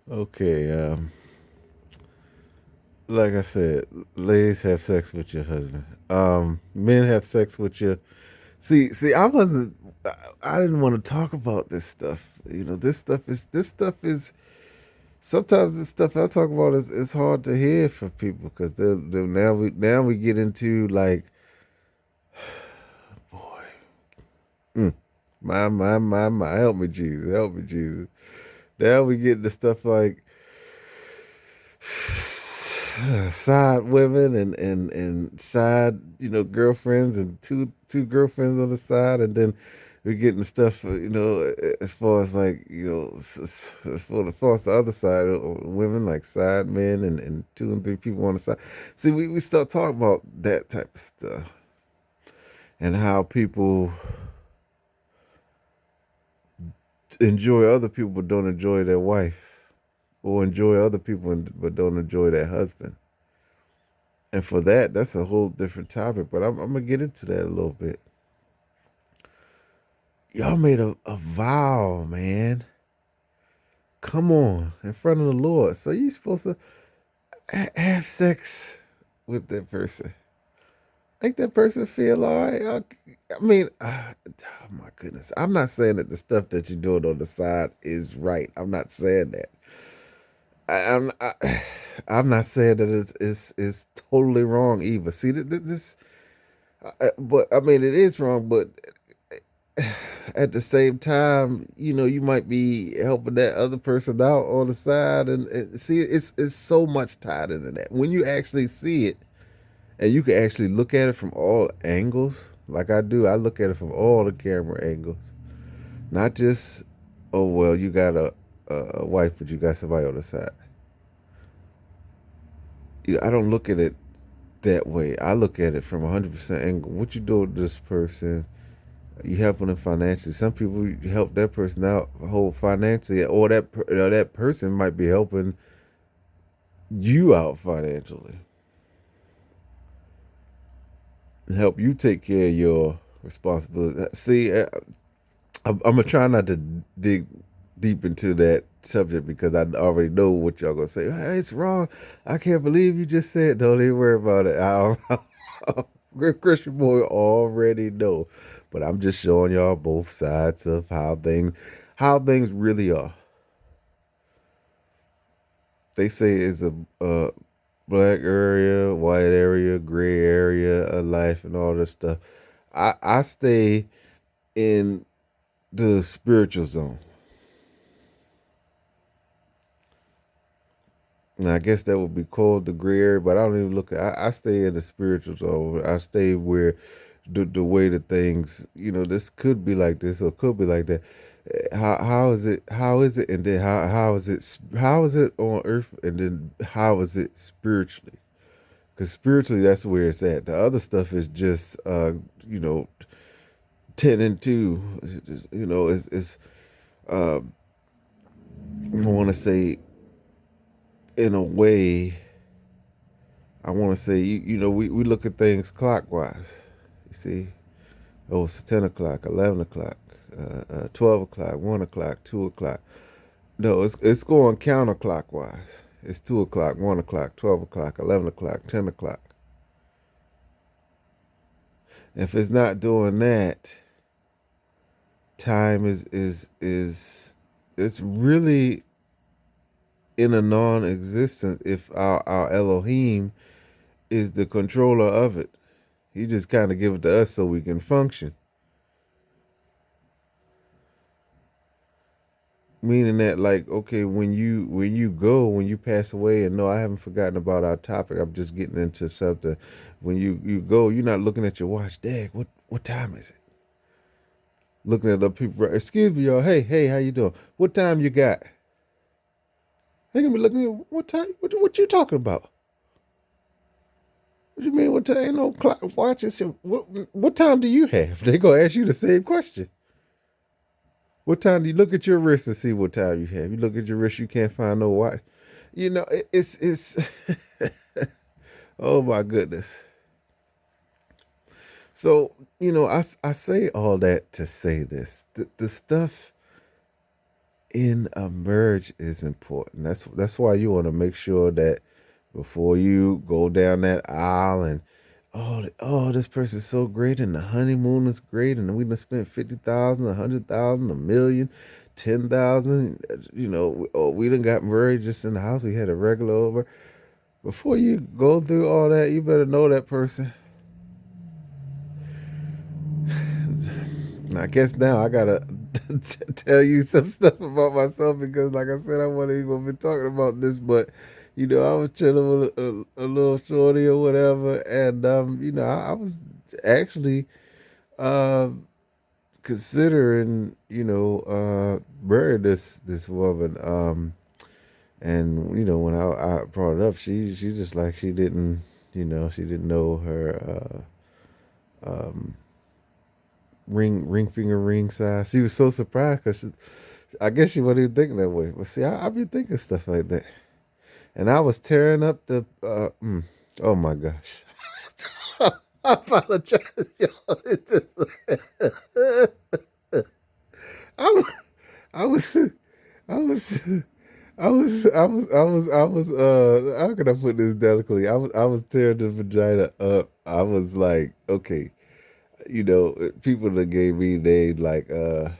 Okay, like I said, ladies have sex with your husband. Men have sex with your. See, I wasn't. I didn't want to talk about this stuff. This stuff is. Sometimes the stuff I talk about is hard to hear for people because now we get into like, boy, mm, my, help me Jesus. Now we get into stuff like side women and side girlfriends and two girlfriends on the side, and then we're getting stuff as far as like as far as the other side women like side men and two and three people on the side. See, we start talking about that type of stuff and how people enjoy other people but don't enjoy their wife, or enjoy other people but don't enjoy their husband. And for that, that's a whole different topic. But I'm gonna get into that a little bit. Y'all made a vow, man. Come on, in front of the Lord. So you supposed to have sex with that person. Make that person feel all right. I mean, oh my goodness. I'm not saying that the stuff that you're doing on the side is right. I'm not saying that. I'm not saying that it's totally wrong either. See, this, but I mean, it is wrong. But at the same time, you might be helping that other person out on the side, and see, it's so much tied into that. When you actually see it, and you can actually look at it from all angles, like I do, I look at it from all the camera angles, not just, oh well, you got a wife, but you got somebody on the side. I don't look at it that way. I look at it from 100% angle. What you do with this person? You helping them financially. Some people you help that person out whole financially, or that person might be helping you out financially and help you take care of your responsibility. See, I'm gonna try not to dig deep into that subject because I already know what y'all gonna say. Hey, it's wrong. I can't believe you just said. Don't even worry about it. Christian boy already know, but I'm just showing y'all both sides of how things really are. They say it's a black area, white area, gray area of life, and all this stuff. I stay in the spiritual zone. Now, I guess that would be called the gray area, but I don't even look at. I stay in the spiritual zone. I stay where the way the things, this could be like this or could be like that. How is it? How is it? And then how is it? How is it on earth? And then how is it spiritually? Because spiritually, that's where it's at. The other stuff is just, you know, 10 and 2. It's just, it's uh, I want to say, in a way, I want to say, we look at things clockwise. You see, oh, it's 10 o'clock, 11 o'clock, 12 o'clock, 1 o'clock, 2 o'clock. No, it's going counterclockwise. It's 2 o'clock, 1 o'clock, 12 o'clock, 11 o'clock, 10 o'clock. If it's not doing that, time is it's really in a non-existence if our Elohim is the controller of it. He just kind of give it to us so we can function. Meaning that, like, okay, when you pass away, and no, I haven't forgotten about our topic. I'm just getting into something. When you go, you're not looking at your watch. Dad, what time is it? Looking at the people. Excuse me, y'all. Hey, how you doing? What time you got? They gonna be looking at what time? What you talking about? What you mean? What time? Ain't no clock watches. What time do you have? They gonna ask you the same question. What time do you look at your wrist and see what time you have? You look at your wrist, you can't find no watch. It's. Oh my goodness. So I say all that to say this. The stuff in a marriage is important. That's why you want to make sure that before you go down that aisle and this person's so great and the honeymoon is great and we done spent 50,000, 100,000, 1,000,000, 10,000. We done got married just in the house. We had a regular over. Before you go through all that, you better know that person. I guess now I gotta tell you some stuff about myself because, like I said, I wasn't even gonna be talking about this, but I was chilling with a little shorty or whatever, and I was actually uh, considering, marrying this woman, and when I brought it up, she just like she didn't know her ring finger ring size. She was so surprised because I guess she wasn't even thinking that way. But see, I be thinking stuff like that, and I was tearing up the. Oh my gosh. I apologize, y'all. It's just, I was, I was, I was, how can I put this delicately? I was tearing the vagina up. I was like, okay, people that gave me they like on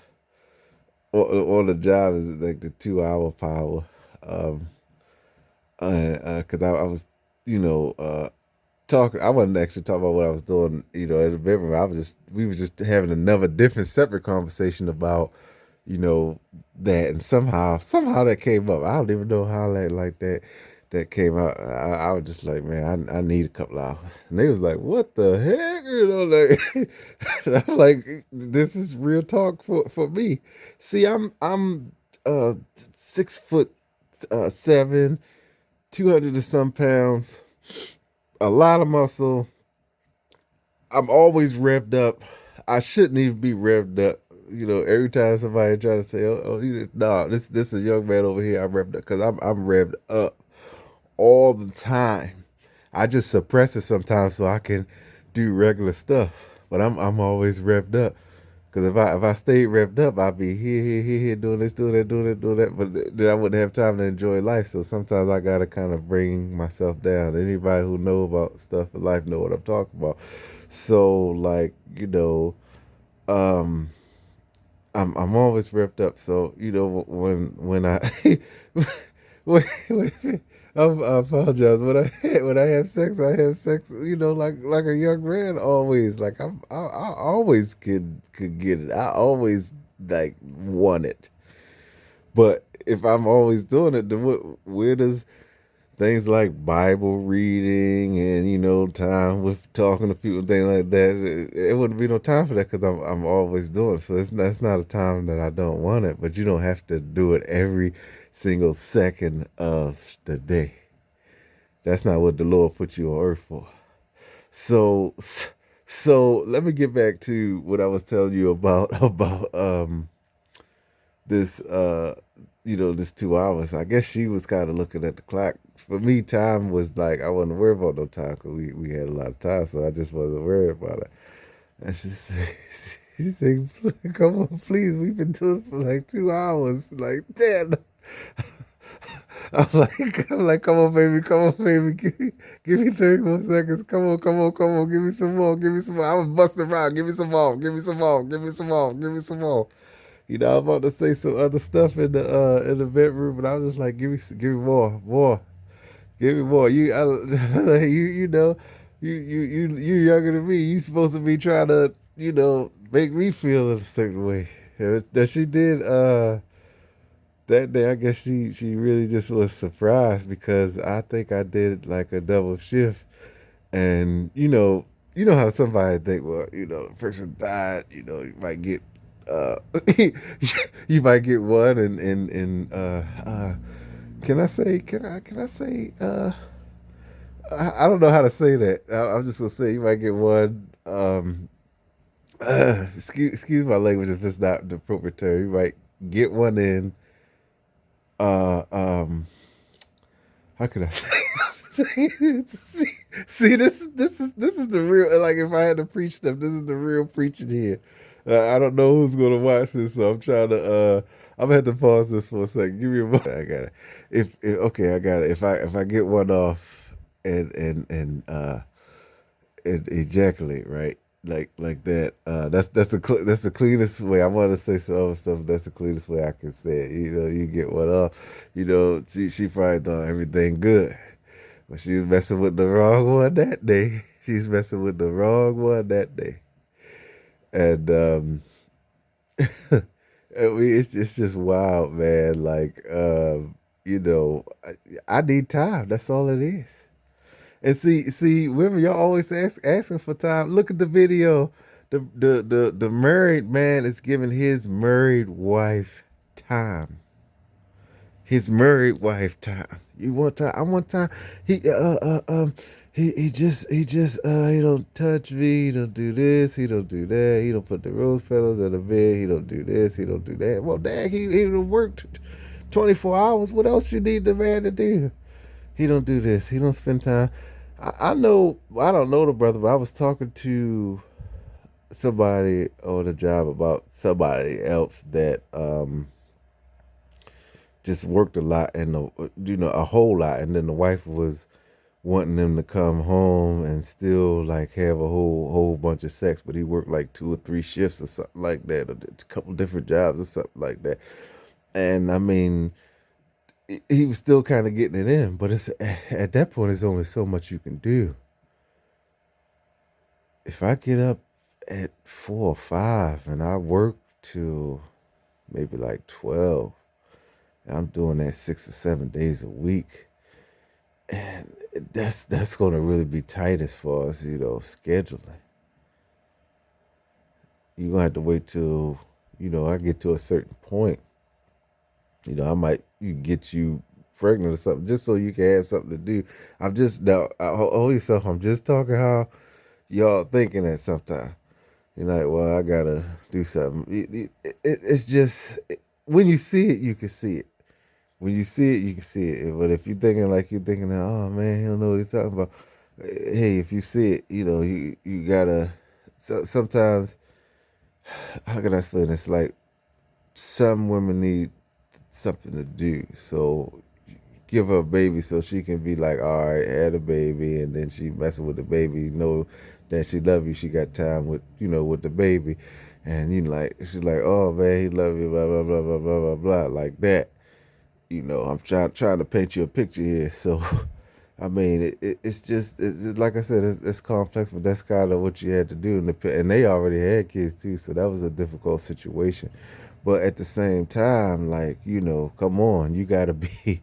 the job is like the 2 hour power. Um, because I was, you know, talking. I wasn't actually talking about what I was doing, in the bedroom. We were just having another different separate conversation about, that, and somehow that came up. I don't even know how that came out. I was just like, man, I need a couple hours, and they was like, what the heck, like. And I'm like, this is real talk for me. See, I'm 6 foot 7, 200 and some pounds, a lot of muscle. I'm always revved up. I shouldn't even be revved up. Every time somebody try to say, no, this is a young man over here, I'm revved up because I'm revved up all the time. I just suppress it sometimes so I can do regular stuff. But I'm always revved up. Because if I stayed revved up, I'd be here, doing this, doing that, doing that, doing that. But then I wouldn't have time to enjoy life. So sometimes I gotta kind of bring myself down. Anybody who know about stuff in life know what I'm talking about. So like, um, I'm always revved up. So when I when I apologize. When I have sex, I have sex. Like a young man always. Like I always could get it. I always like want it. But if I'm always doing it, then where does things like Bible reading and time with talking to people, things like that? It wouldn't be no time for that because I'm always doing it. So that's not a time that I don't want it. But you don't have to do it every single second of the day. That's not what the Lord put you on earth for. So, so let me get back to what I was telling you about this this 2 hours. I guess she was kind of looking at the clock. For me, time was like I wasn't worried about no time because we had a lot of time, so I just wasn't worried about it. And she said, she said, "Come on, please. We've been doing it for like 2 hours. Like, damn." I'm like, come on, baby, give me 30 more seconds. Come on, give me some more, give me some more. I was busting around, give me some more, give me some more, give me some more, give me some more. I'm about to say some other stuff in the bedroom, but I was just like, give me more, give me more. You're younger than me. You supposed to be trying to make me feel a certain way. That she did. That day, I guess she really just was surprised because I think I did like a double shift, and how somebody think, well, the person died, you might get uh you might get one, and can I say I don't know how to say that. I'm just gonna say you might get one. Excuse my language if it's not the appropriate term. You might get one in. Uh, um, how can I say? see, this is the real. Like if I had to preach stuff, this is the real preaching here. I don't know who's gonna watch this, so I'm trying to. I'm gonna have to pause this for a second. Give me a moment. I got it. If okay, I got it. If I get one off and ejaculate, right? Like that. That's the cleanest way. I want to say some other stuff. That's the cleanest way I can say it. You know, you get one off. You know, she probably thought everything good, but she was messing with the wrong one that day. She's messing with the wrong one that day, and I mean, it's just wild, man. Like, you know, I need time. That's all it is. And see, women, y'all always asking for time. Look at the video. The married man is giving his married wife time. His married wife time. You want time? I want time. He he don't touch me. He don't do this. He don't do that. He don't put the rose petals in the bed. He don't do this. He don't do that. Well, dang, he done worked 24 hours. What else you need the man to do? He don't do this. He don't spend time. I know. I don't know the brother, but I was talking to somebody on the job about somebody else that just worked a lot and a whole lot, and then the wife was wanting them to come home and still like have a whole bunch of sex, but he worked like 2 or 3 shifts or something like that, or a couple different jobs or something like that. And I mean, he was still kind of getting it in, but it's at that point, there's only so much you can do. If I get up at 4 or 5 and I work till maybe like 12, and I'm doing that 6 or 7 days a week, and that's going to really be tight as far as scheduling. You're gonna have to wait till I get to a certain point. I might get you pregnant or something just so you can have something to do. I'm just now. Hold yourself. I'm just talking how y'all thinking that sometimes. You're like, well, I gotta do something. It's just when you see it, you can see it. When you see it, you can see it. But if you're thinking, oh man, he don't know what he's talking about. Hey, if you see it, you gotta. So sometimes, how can I explain this? Like some women need something to do, so give her a baby so she can be like, all right, had a baby, and then she messing with the baby, that she love you, she got time with the baby, and like she's like, oh man, he love you, blah blah blah blah blah blah blah, like that. I'm trying to paint you a picture here. So I mean, it's just like I said, it's complex, but that's kind of what you had to do, and they already had kids too, so that was a difficult situation. But at the same time, like come on, you got to be,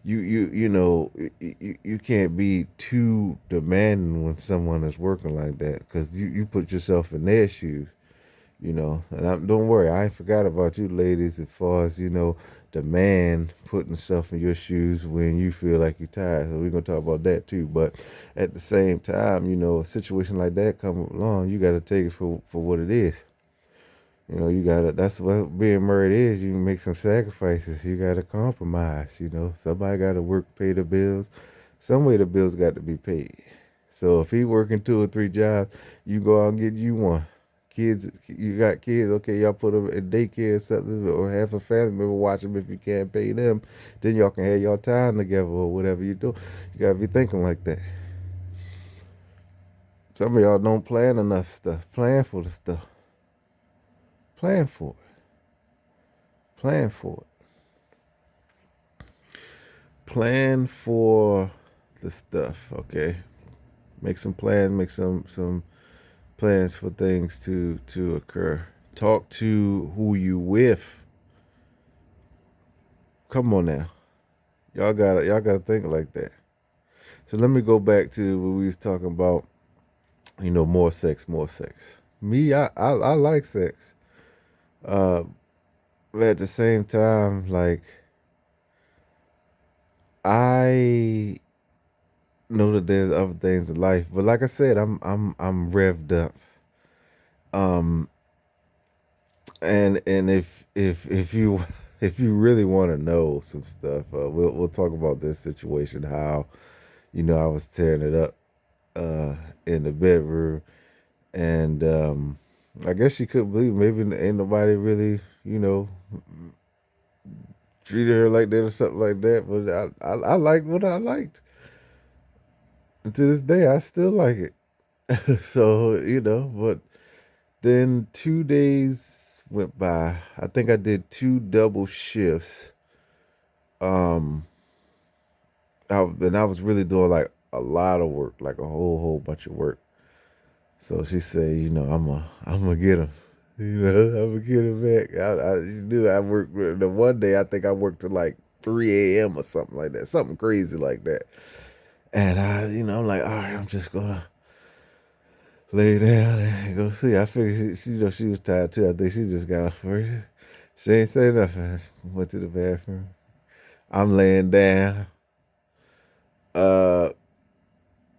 you can't be too demanding when someone is working like that, because you put yourself in their shoes. And don't worry, I ain't forgot about you ladies as far as, the man putting stuff in your shoes when you feel like you're tired. So we're going to talk about that too. But at the same time, a situation like that come along, you got to take it for what it is. That's what being married is. You make some sacrifices. You got to compromise, Somebody got to work, pay the bills. Some way the bills got to be paid. So if he working 2 or 3 jobs, you go out and get you one. Kids, you got kids, okay, y'all put them in daycare or something, or have a family member watch them if you can't pay them. Then y'all can have your time together or whatever you do. You got to be thinking like that. Some of y'all don't plan enough stuff. Plan for the stuff. Plan for it. Plan for it. Plan for the stuff, okay? Make some plans, make some plans for things to occur. Talk to who you with. Come on now. Y'all gotta think like that. So let me go back to what we was talking about, more sex, more sex. Me, I like sex. Uh but at the same time, like I know that there's other things in life. But like I said, I'm revved up. Um and if you if you really want to know some stuff, we'll talk about this situation. How I was tearing it up in the bedroom, and I guess she couldn't believe. Maybe ain't nobody really treated her like that or something like that. But I liked what I liked. And to this day, I still like it. So, but then 2 days went by. I think I did two double shifts. Um, and I was really doing like a lot of work, like a whole bunch of work. So she said, I'm gonna get him. I'm gonna get him back. You knew I worked. The one day I think I worked till like 3 a.m. or something like that, something crazy like that. And I'm like, all right, I'm just gonna lay down and go see. I figured she was tired too. I think she just got off work. She ain't say nothing. Went to the bathroom. I'm laying down. Uh,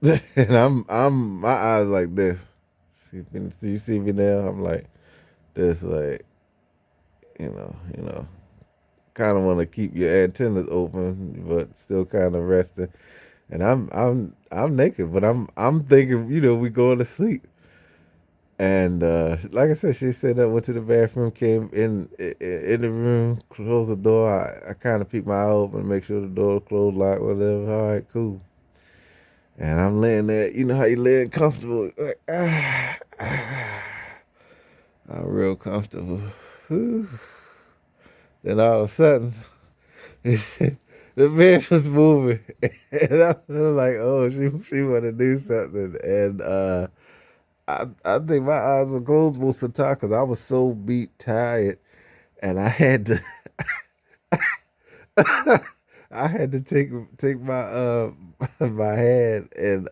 and my eyes like this. You see me now? I'm like this, like kind of want to keep your antennas open, but still kind of resting. And I'm naked, but I'm thinking, we going to sleep. And like I said, she said I went to the bathroom, came in the room, closed the door. I kind of peeked my eye open, make sure the door closed, locked, whatever. All right, cool. And I'm laying there, you know how you laying comfortable, like I'm real comfortable. Whew. Then all of a sudden, the bed was moving, and I was like, "Oh, she want to do something." And I think my eyes were closed most of the time because I was so beat tired, and I had to I had to take my my hand and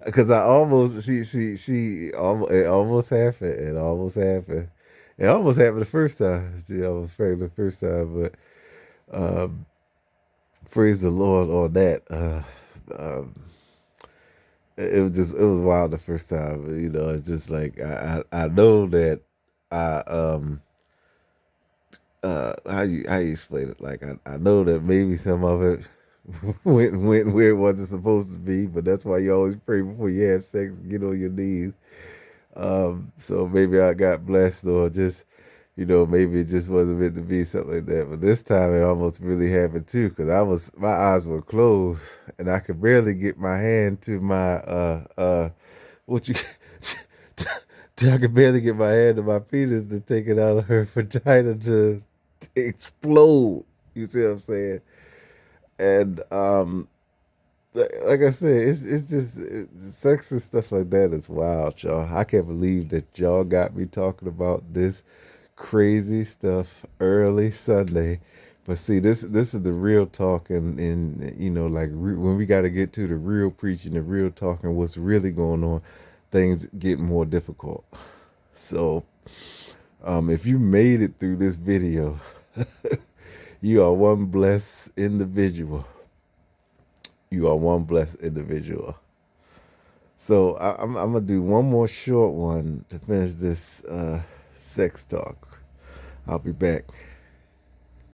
because I almost she almost it almost happened. It almost happened the first time. I was afraid the first time, but um, praise the Lord on that. Um, it was wild the first time. It's just like I know that I how you explain it? Like I know that maybe some of it went where it wasn't supposed to be, but that's why you always pray before you have sex. Get on your knees. So maybe I got blessed, or just maybe it just wasn't meant to be something like that. But this time it almost really happened too, because my eyes were closed and I could barely get my hand to my what you. I could barely get my hand to my penis to take it out of her vagina to explode. You see what I'm saying? And like I said, it's just sex and stuff like that is wild, y'all. I can't believe that y'all got me talking about this crazy stuff early Sunday. But see, this is the real talking, and like when we got to get to the real preaching, the real talking, what's really going on, things get more difficult. So, if you made it through this video, you are one blessed individual. You are one blessed individual. So I'm gonna do one more short one to finish this sex talk. I'll be back.